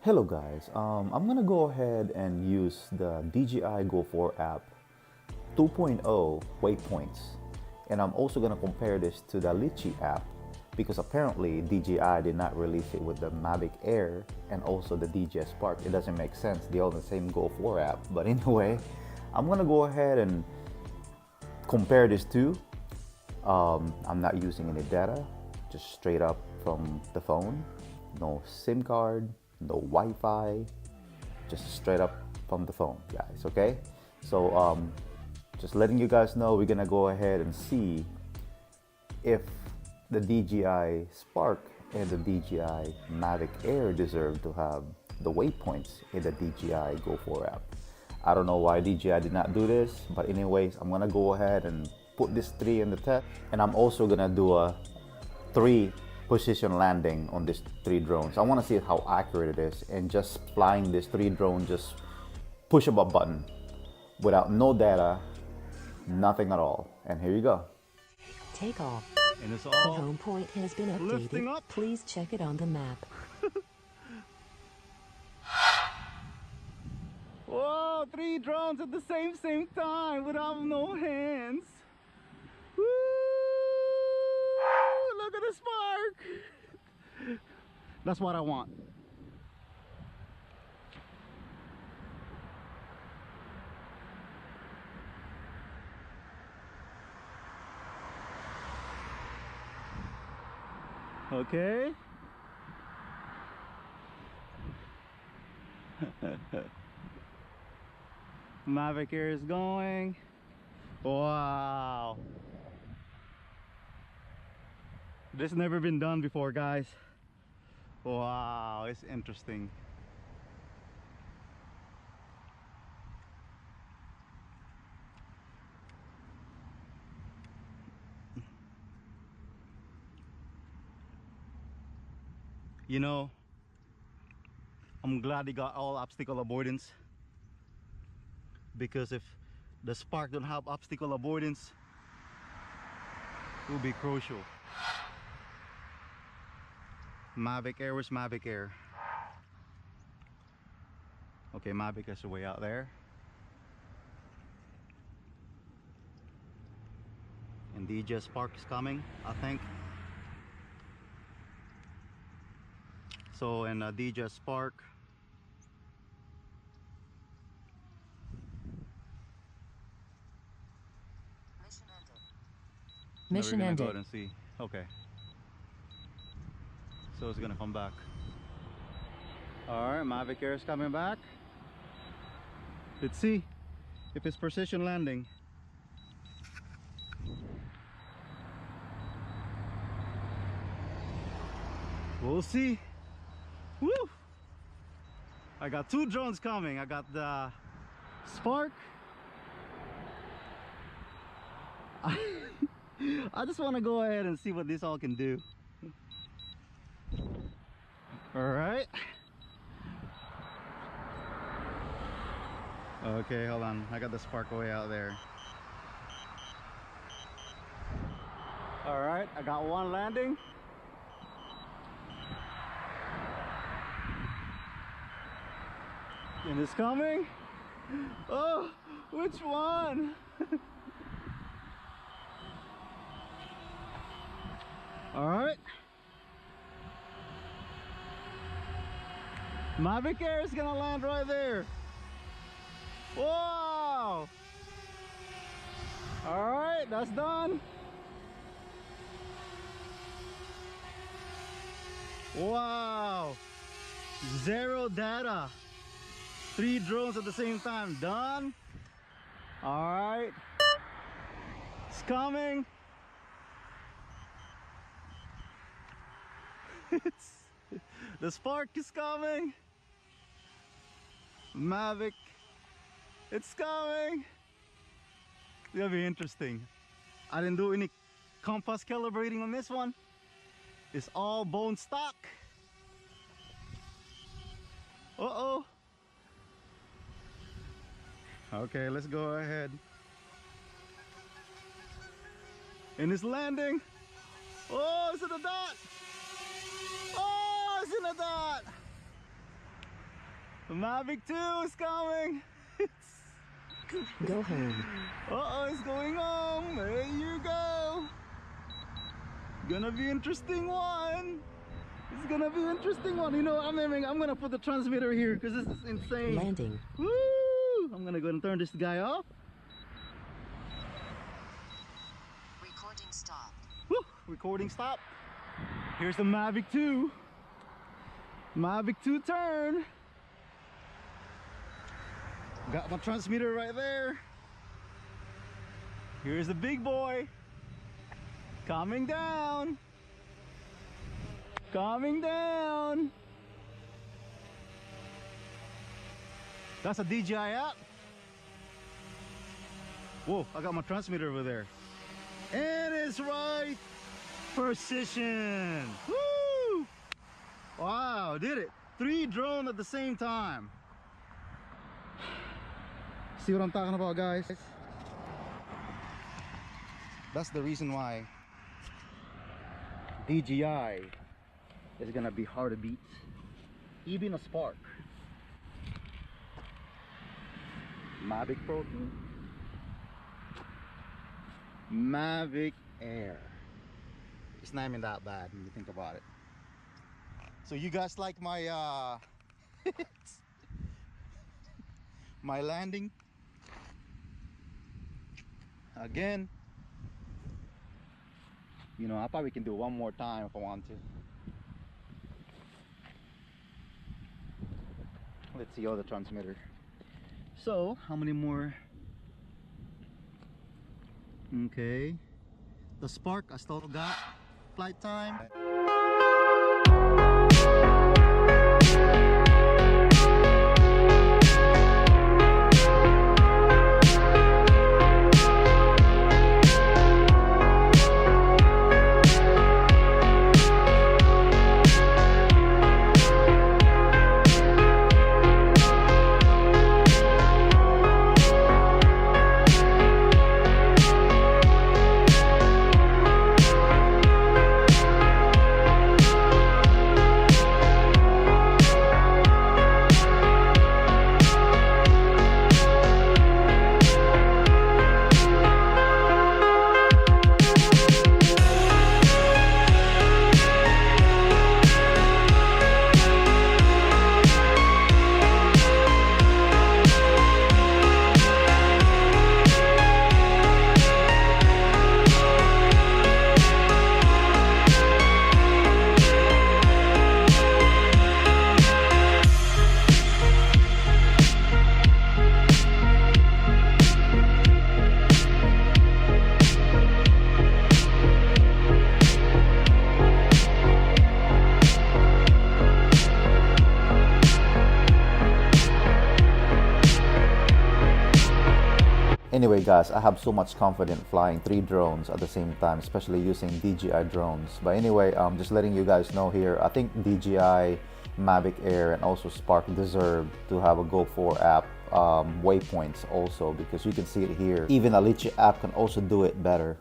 Hello guys, I'm gonna go ahead and use the DJI Go 4 app 2.0 Waypoints, and I'm also gonna compare this to the Litchi app because apparently DJI did not release it with the Mavic Air and also the DJI Spark. It doesn't make sense, they're all the same Go 4 app. But anyway, I'm gonna go ahead and compare these two. I'm not using any data, just straight up from the phone. No SIM card, no Wi-Fi, just straight up from the phone, guys. Okay, so just letting you guys know, we're gonna go ahead and see if the DJI Spark and the DJI Mavic Air deserve to have the waypoints in the DJI Go 4 app. I don't know why DJI did not do this, but anyways, I'm gonna go ahead and put this three in the test, and I'm also gonna do a three position landing on these three drones. I want to see how accurate it is, and just flying these three drones, just push a button without no data, nothing at all. And here you go. Take off. And it's The all home point has been lifting updated. up. Please check it on the map. Whoa, three drones at the same time without no hands. Woo! Look at the spark. That's what I want. Okay. Mavic Air is going. Wow. This never been done before, guys. Wow, it's interesting. You know, I'm glad they got all obstacle avoidance, because if the spark don't have obstacle avoidance, it will be crucial. Mavic Air, where's Mavic Air? Okay, Mavic is way out there. And DJ Spark is coming, I think. So, and DJ Spark. Mission Now we're gonna go ended. ahead and see. Okay. So it's gonna come back. Alright, Mavic Air is coming back. Let's see if it's precision landing. We'll see. Woo! I got two drones coming. I got the Spark. I just want to go ahead and see what this all can do. Alright. Okay, hold on. I got the Spark way out there. Alright, I got one landing. And it's coming. Oh, which one? Alright. Mavic Air is gonna land right there. Wow! Alright, that's done. Wow! Zero data. Three drones at the same time. Done. Alright. It's coming. The Spark is coming. Mavic, it's coming. It's gonna be interesting. I didn't do any compass calibrating on this one. It's all bone stock. Uh-oh. Okay, let's go ahead. And it's landing. Oh, it's in a dot. Oh, it's in a dot. The Mavic 2 is coming. Go home. Uh-oh, it's going home. There you go. Gonna be interesting one. It's gonna be interesting one. You know, I'm gonna put the transmitter here because this is insane. Landing. Woo! I'm gonna go and turn this guy off. Recording stop. Woo! Recording stop. Here's the Mavic 2. Mavic 2 turn. Got my transmitter right there. Here's the big boy. Coming down. Coming down. That's a DJI app. Whoa, I got my transmitter over there. And it's right. Percision. Woo! Wow, did it. 3 drones at the same time. See what I'm talking about, guys? That's the reason why DJI is gonna be hard to beat. Even a Spark. Mavic Pro 2. Mavic Air. It's not even that bad when you think about it. So you guys like my my landing? Again, you know, I probably can do one more time if I want to. Let's see the transmitter. So how many more? Okay, the Spark I still got flight time. Anyway guys, I have so much confidence flying 3 drones at the same time, especially using DJI drones. But anyway, just letting you guys know here, I think DJI, Mavic Air and also Spark deserve to have a Go 4 app, Waypoints also, because you can see it here. Even a Litchi app can also do it better.